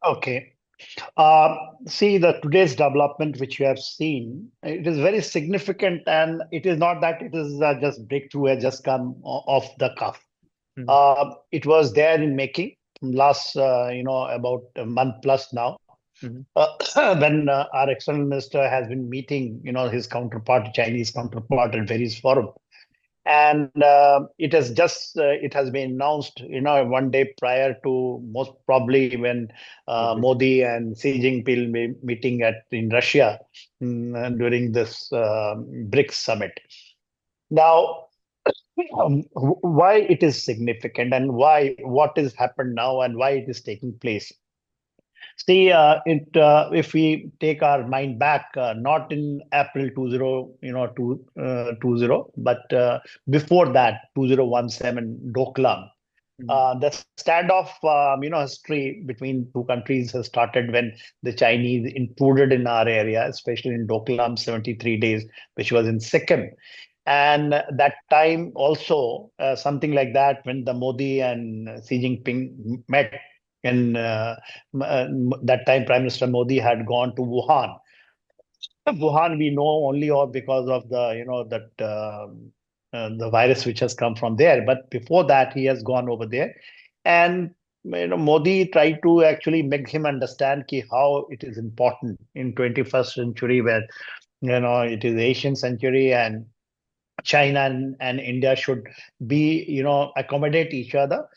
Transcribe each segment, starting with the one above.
Okay. Uh, See, the today's development which you have seen, it is very significant, and it is not that it is just breakthrough has just come off the cuff. Hmm. It was there in making last, about a month plus now. Hmm. When our external minister has been meeting, his counterpart, Chinese counterpart, at various forums, and it has been announced, one day prior to, most probably, when Obviously. Modi and Xi Jinping meeting at in Russia, during this BRICS summit. Now, why it is significant, and why what is happened now, and why it is taking place. See, if we take our mind back, not in April 20, but before that, 2017, Doklam. Hmm. The standoff, history between two countries has started when the Chinese intruded in our area, especially in Doklam, 73 days, which was in Sikkim. And that time also, something like that, when the Modi and Xi Jinping met, and that time Prime Minister Modi had gone to Wuhan. Wuhan we know only or because of the that the virus which has come from there. But before that, he has gone over there, and Modi tried to actually make him understand how it is important in 21st century, where it is Asian century, and China and India should be, accommodate each other,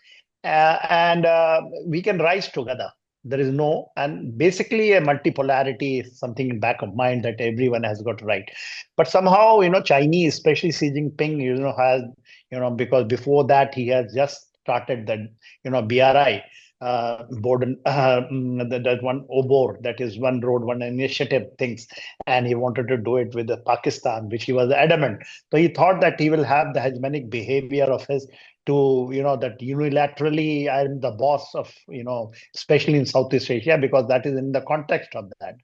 and we can rise together. There is no, and basically a multipolarity is something in back of mind that everyone has got right. But somehow, Chinese, especially Xi Jinping, has, because before that he has just started the, BRI, board, that one OBOR, that is one road, one initiative things, and he wanted to do it with the Pakistan, which he was adamant. So he thought that he will have the hegemonic behavior of his to that unilaterally I'm the boss of especially in Southeast Asia, because that is in the context of that.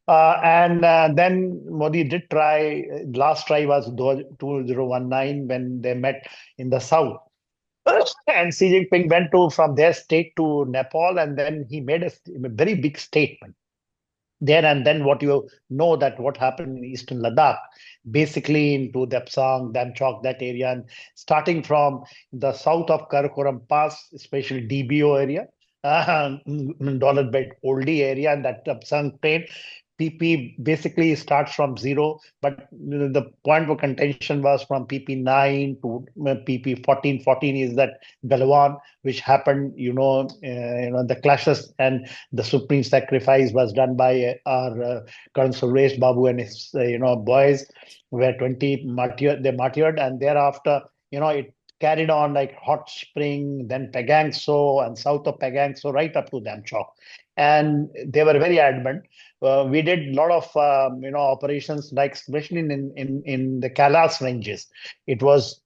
And then Modi did try. Last try was 2019 when they met in the south. And Xi Jinping went to from their state to Nepal, and then he made a very big statement there. And then what you know that what happened in Eastern Ladakh, basically into Depsang, Damchok, that area, and starting from the south of Karakoram Pass, especially DBO area, Dollar Bed Oldie area, and that Depsang train. PP basically starts from zero, but the point of contention was from PP9 to PP 14. 14 is that Galwan, which happened, the clashes, and the supreme sacrifice was done by our Colonel Suresh Babu and his boys, where 20 they martyred, and thereafter it carried on like Hot Spring, then Pagangso, and south of Pagangso right up to Damchok, and they were very adamant. We did a lot of operations, like especially in the Kalas ranges. It was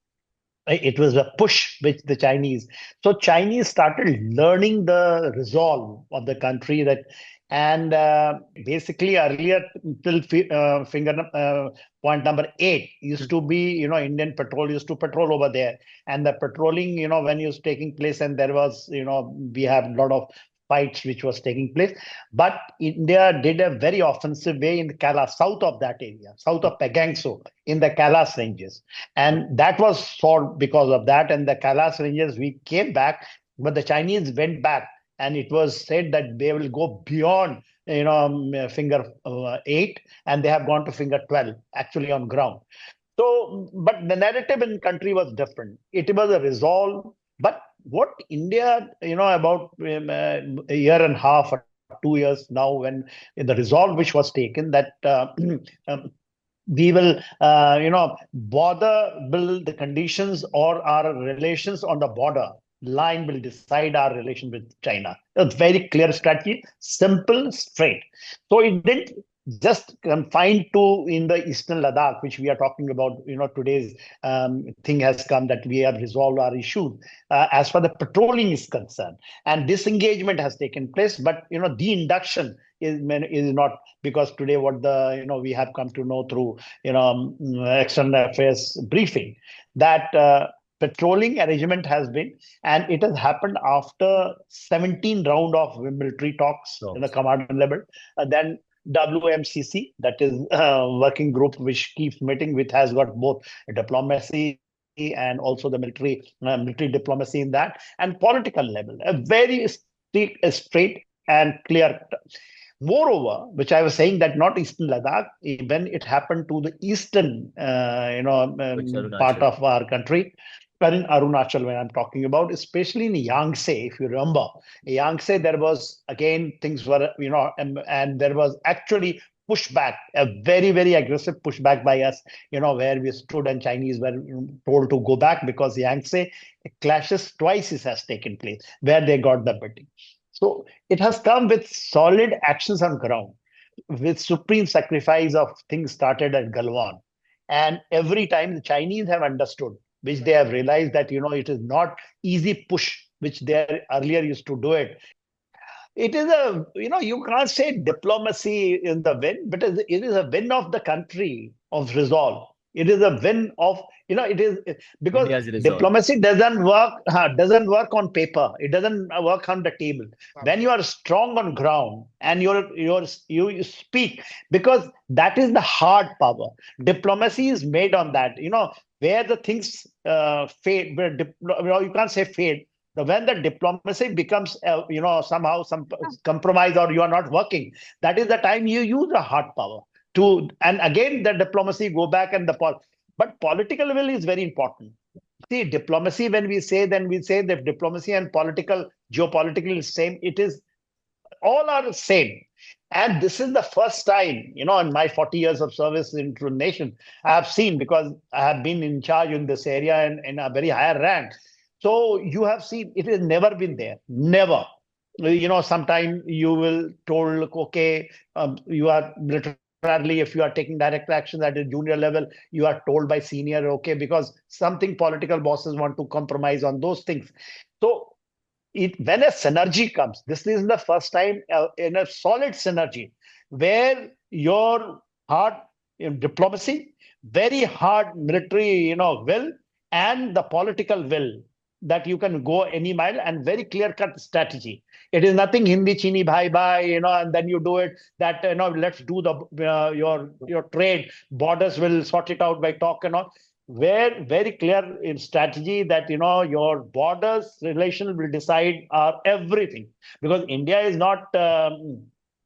it was a push which the Chinese. So Chinese started learning the resolve of the country, that, and basically earlier till finger point number 8 used to be, Indian patrol used to patrol over there, and the patrolling, when it was taking place, and there was, we have a lot of fights which was taking place. But India did a very offensive way in the Kailas, south of that area, south of Pagangso, in the Kailas ranges, and that was solved because of that. And the Kailas ranges, we came back, but the Chinese went back, and it was said that they will go beyond, finger 8, and they have gone to finger 12 actually on ground. So, but the narrative in country was different. It was a resolve. But what India, about a year and a half or 2 years now, when in the resolve which was taken, that um, we will, border will the conditions or our relations on the border line will decide our relation with China. It's very clear strategy, simple, straight. So it didn't just confined to in the Eastern Ladakh, which we are talking about. Today's thing has come that we have resolved our issue as far the patrolling is concerned, and disengagement has taken place. But de-induction is not, because today what the we have come to know through external affairs briefing, that patrolling arrangement has been, and it has happened after 17 round of military talks in the Talks. commander level. Then WMCC, that is working group which keeps meeting, which has got both diplomacy and also the military diplomacy in that, and political level, a very straight and clear. Moreover, which I was saying that not Eastern Ladakh, when it happened to the eastern, Which part Arunachal. of our country, but in Arunachal, when I'm talking about, especially in Yangtze, if you remember, Yangtze, there was again things were, and there was actually pushback, a very, very aggressive pushback by us, where we stood and Chinese were told to go back because Yangtze clashes twice it has taken place, where they got the beating. So it has come with solid actions on ground, with supreme sacrifice of things started at Galwan. And every time the Chinese have understood, which they have realized that, it is not easy push, which they earlier used to do it. It is you can't say diplomacy in the win, but it is a win of the country of resolve. It is a win of, it is because India's resolve. diplomacy doesn't work on paper. It doesn't work on the table. When you are strong on ground and you speak, because that is the hard power. Diplomacy is made on that, where the things fade, you can't say fade, when the diplomacy becomes somehow some compromise or you are not working, that is the time you use the hard power to, and again the diplomacy go back, and but political will is very important. See, diplomacy, when we say, then we say that diplomacy and political geopolitical is same. It is, all are the same. And this is the first time, in my 40 years of service into the nation, I have seen, because I have been in charge in this area and in a very higher rank. So you have seen it has never been there. Never. Sometime you will told, okay, you are literally, if you are taking direct action at a junior level, you are told by senior, okay, because something political bosses want to compromise on those things. So when a synergy comes, this is the first time in a solid synergy where your hard diplomacy, very hard military, will, and the political will, that you can go any mile, and very clear cut strategy. It is nothing Hindi chini bhai bhai, and then you do it that, let's do the your trade, borders will sort it out by talk and all, where very clear in strategy that your borders relation will decide everything, because India is not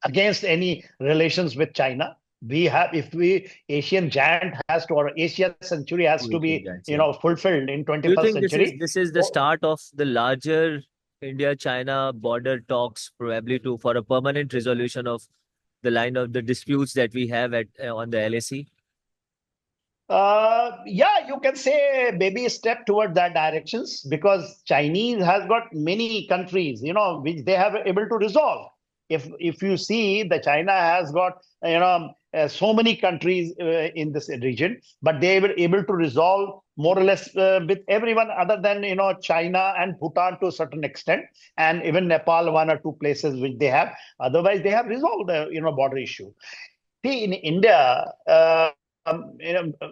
against any relations with China. We have, if we Asian giant has to, or Asia century has to Asian be giants, yeah. fulfilled in Do you 21st think this is century. this is the So start of the larger India-China border talks, probably to for a permanent resolution of the line of the disputes that we have at on the LAC? yeah, you can say maybe a step toward that directions, because Chinese has got many countries, which they have able to resolve. If you see, the China has got so many countries in this region, but they were able to resolve more or less with everyone other than China and Bhutan to a certain extent, and even Nepal, one or two places which they have. Otherwise, they have resolved the border issue. See, in India,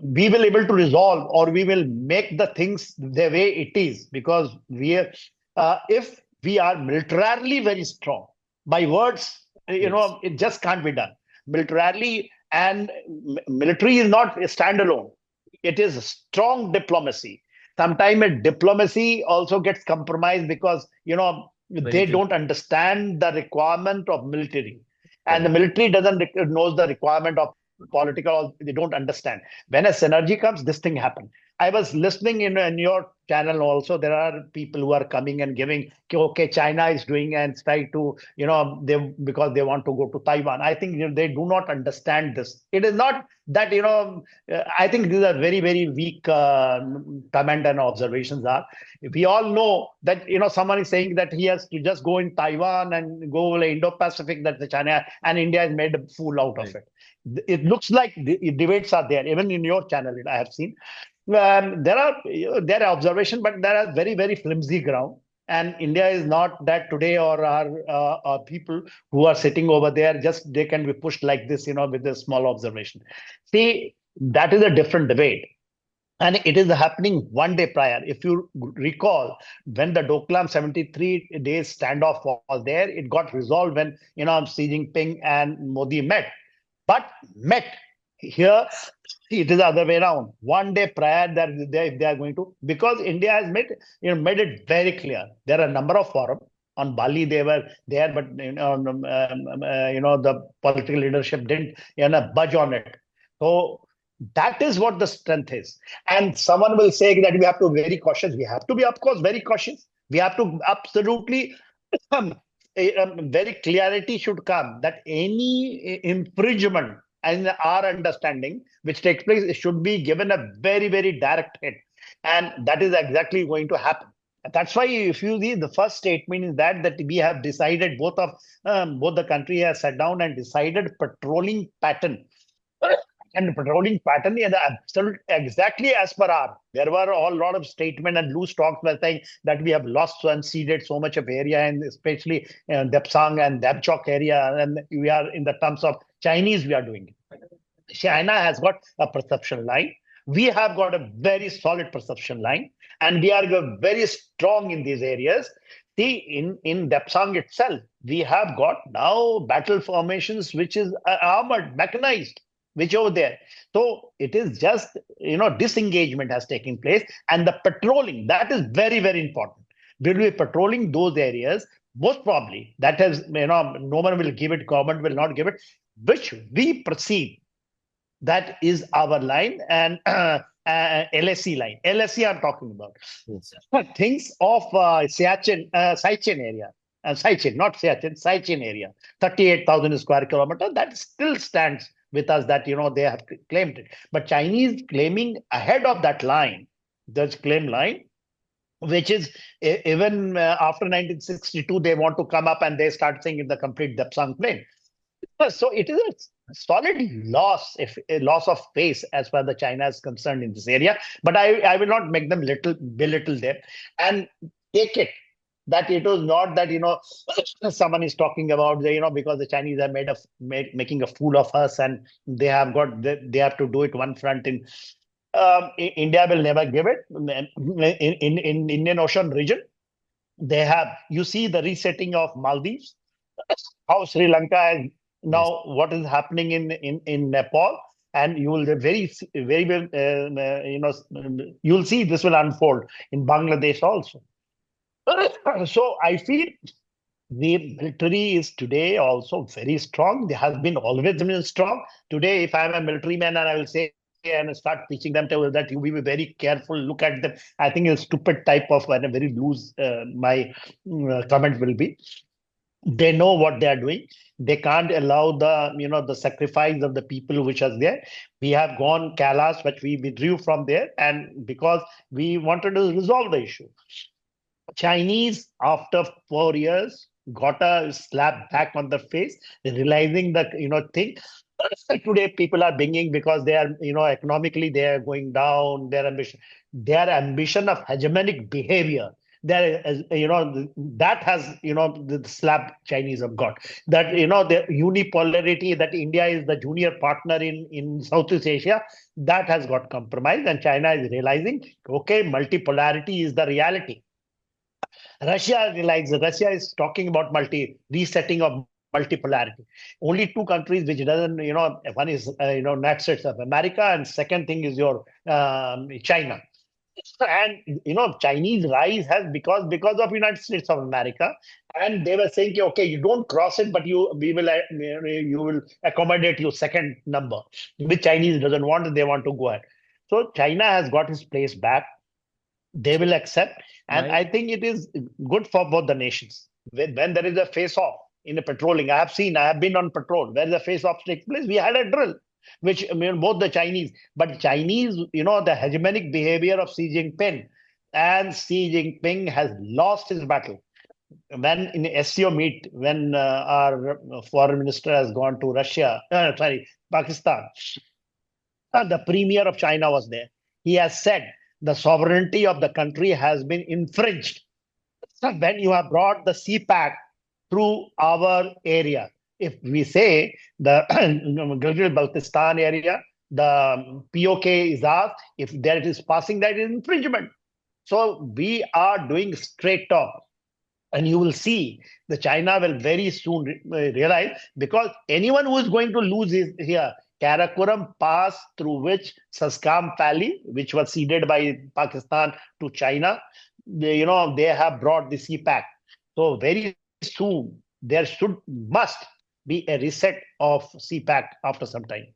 we will able to resolve, or we will make the things the way it is, because if we are militarily very strong, by words, Yes. it just can't be done. Militarily, and military is not a standalone. It is a strong diplomacy. Sometimes diplomacy also gets compromised because, When they it is don't understand the requirement of military, and the correct. military doesn't knows the requirement of political, they don't understand. When a synergy comes, this thing happen. I was listening in your channel also, there are people who are coming and giving, okay, China is doing and try to, they, because they want to go to Taiwan. I think they do not understand this. It is not that, I think these are very, very weak comment and observations are. We all know that, someone is saying that he has to just go in Taiwan and go Indo-Pacific, that the China and India has made a fool out of Right. it. It looks like the debates are there, even in your channel, I have seen. There are observation, but there are very, very flimsy ground. And India is not that today, or our people who are sitting over there, just they can be pushed like this, with a small observation. See, that is a different debate. And it is happening one day prior. If you recall, when the Doklam 73 days standoff was there, it got resolved when Xi Jinping and Modi met. But met here, it is the other way around. One day prior, that they are going to, because India has made it very clear. There are a number of forums. On Bali, they were there, but the political leadership didn't budge on it. So that is what the strength is. And someone will say that we have to be very cautious. We have to be, of course, very cautious. We have to absolutely very clarity should come that any infringement in our understanding which takes place, it should be given a very, very direct hit. And that is exactly going to happen. That's why, if you see, the first statement is that we have decided, both the country has sat down and decided patrolling pattern. And patrolling pattern is absolute exactly as per our. There were a lot of statement and loose talks were saying that we have lost and ceded so much of area, and especially Depsang and Dabchok area, and we are in the terms of Chinese, we are doing it. China has got a perception line. We have got a very solid perception line, and we are very strong in these areas. See, in Depsang itself, we have got now battle formations which is armored, mechanized, which over there. So it is just, disengagement has taken place, and the patrolling, that is very, very important. We'll be patrolling those areas. Most probably, that is, no one will give it, government will not give it, which we perceive that is our line, and LSC line. LSC I'm talking about. Yes. Things of Saichen area. Saichen, not Siachen, Saichen area. 38,000 square kilometer. That still stands with us that, they have claimed it. But Chinese claiming ahead of that line, the claim line, which is even after 1962, they want to come up and they start saying in the complete Depsang plain. So it is a solid loss, if a loss of face as far as the China is concerned in this area. But I will not make them belittle them, and take it that it was not that someone is talking about because the Chinese are making a fool of us, and they have to do it one front in. India will never give it in Indian Ocean region. They have, you see the resetting of Maldives, how Sri Lanka has Yes. now, what is happening in Nepal, and you will very well, you'll see this will unfold in Bangladesh also. So I feel the military is today also very strong. They have been always been strong. Today, if I'm a military man and I will say and start teaching them that you be very careful, look at them, I think a stupid type of and a very loose my comment will be. They know what they are doing. They can't allow the sacrifice of the people which was there. We have gone Kailash, but we withdrew from there, and because we wanted to resolve the issue. Chinese, after 4 years, got a slap back on the face, realizing that thing. Today, people are bringing because they are economically they are going down. Their ambition of hegemonic behavior. That has the slap Chinese have got. That the unipolarity that India is the junior partner in Southeast Asia, that has got compromised, and China is realizing, okay, multipolarity is the reality. Russia is talking about resetting of multipolarity. Only two countries which doesn't, one is, United States of America, and second thing is your China. And Chinese rise has because of United States of America, and they were saying, okay, you don't cross it, but you will accommodate your second number, which Chinese doesn't want, and they want to go ahead. So China has got his place back. They will accept, and Right. I think it is good for both the nations. When there is a face-off in a patrolling, I have been on patrol where the face-off takes place. We had a drill, which both the Chinese, but Chinese, the hegemonic behavior of Xi Jinping, and Xi Jinping has lost his battle. When in SCO meet, when our foreign minister has gone to Russia, Pakistan, the premier of China was there. He has said the sovereignty of the country has been infringed. So when you have brought the CPAC through our area, if we say the Gilgit-Baltistan area, the POK is asked, if there it is passing, that is infringement. So we are doing straight talk. And you will see the China will very soon realize, because anyone who is going to lose is here. Karakoram Pass, through which Saskam Valley, which was ceded by Pakistan to China, they have brought the CPAC. So very soon there must be a reset of CPAC after some time.